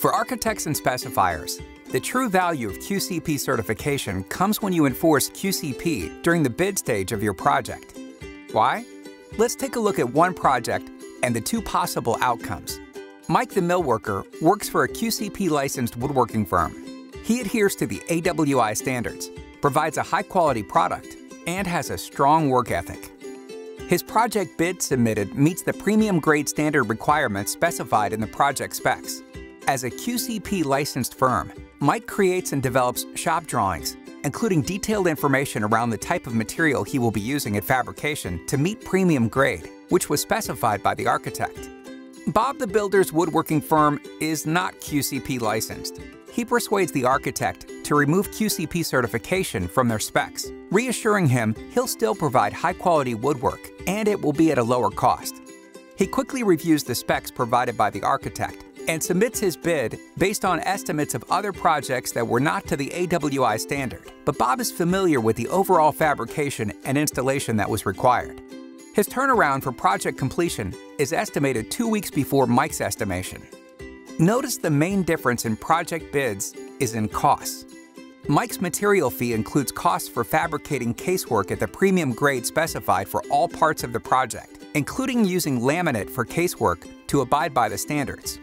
For architects and specifiers, the true value of QCP certification comes when you enforce QCP during the bid stage of your project. Why? Let's take a look at one project and the two possible outcomes. Mike the millworker works for a QCP-licensed woodworking firm. He adheres to the AWI standards, provides a high-quality product, and has a strong work ethic. His project bid submitted meets the premium grade standard requirements specified in the project specs. As a QCP-licensed firm, Mike creates and develops shop drawings, including detailed information around the type of material he will be using at fabrication to meet premium grade, which was specified by the architect. Bob the builder's woodworking firm is not QCP licensed. He persuades the architect to remove QCP certification from their specs, reassuring him he'll still provide high-quality woodwork and it will be at a lower cost. He quickly reviews the specs provided by the architect and submits his bid based on estimates of other projects that were not to the AWI standard, but Bob is familiar with the overall fabrication and installation that was required. His turnaround for project completion is estimated 2 weeks before Mike's estimation. Notice the main difference in project bids is in costs. Mike's material fee includes costs for fabricating casework at the premium grade specified for all parts of the project, including using laminate for casework to abide by the standards.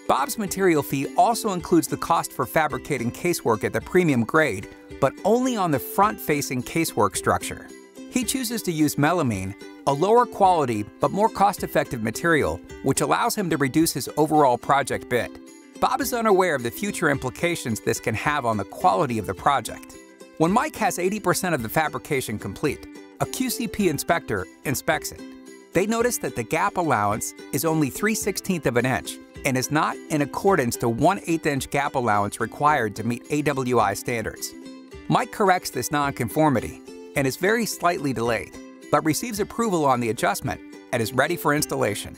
Bob's material fee also includes the cost for fabricating casework at the premium grade, but only on the front-facing casework structure. He chooses to use melamine, a lower quality but more cost-effective material, which allows him to reduce his overall project bid. Bob is unaware of the future implications this can have on the quality of the project. When Mike has 80% of the fabrication complete, a QCP inspector inspects it. They notice that the gap allowance is only 3/16 of an inch and is not in accordance to 1/8 inch gap allowance required to meet AWI standards. Mike corrects this nonconformity and is very slightly delayed, but receives approval on the adjustment and is ready for installation.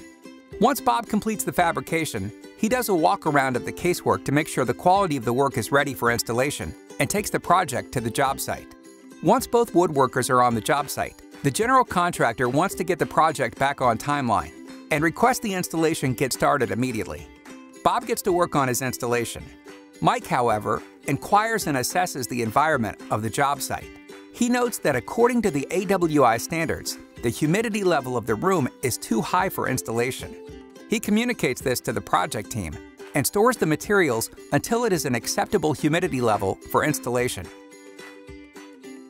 Once Bob completes the fabrication, he does a walk-around of the casework to make sure the quality of the work is ready for installation and takes the project to the job site. Once both woodworkers are on the job site, the general contractor wants to get the project back on timeline and requests the installation get started immediately. Bob gets to work on his installation. Mike, however, inquires and assesses the environment of the job site. He notes that according to the AWI standards, the humidity level of the room is too high for installation. He communicates this to the project team and stores the materials until it is an acceptable humidity level for installation.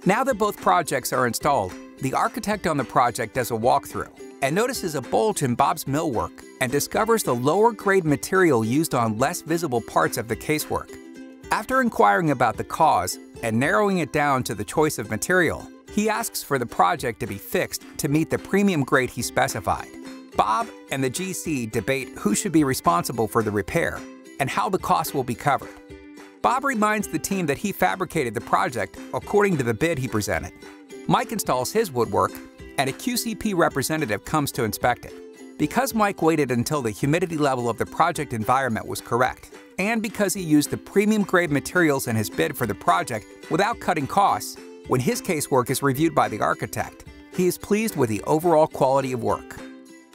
Now that both projects are installed, the architect on the project does a walkthrough and notices a bulge in Bob's millwork and discovers the lower grade material used on less visible parts of the casework. After inquiring about the cause and narrowing it down to the choice of material, he asks for the project to be fixed to meet the premium grade he specified. Bob and the GC debate who should be responsible for the repair and how the cost will be covered. Bob reminds the team that he fabricated the project according to the bid he presented. Mike installs his woodwork, and a QCP representative comes to inspect it. Because Mike waited until the humidity level of the project environment was correct, and because he used the premium grade materials in his bid for the project without cutting costs, when his casework is reviewed by the architect, he is pleased with the overall quality of work.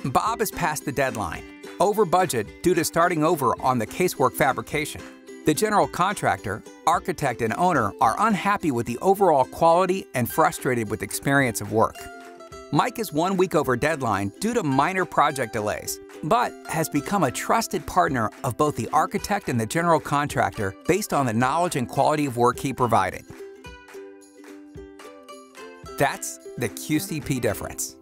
Bob has passed the deadline, over budget due to starting over on the casework fabrication. The general contractor, architect, and owner are unhappy with the overall quality and frustrated with experience of work. Mike is 1 week over deadline due to minor project delays, but has become a trusted partner of both the architect and the general contractor based on the knowledge and quality of work he provided. That's the QCP difference.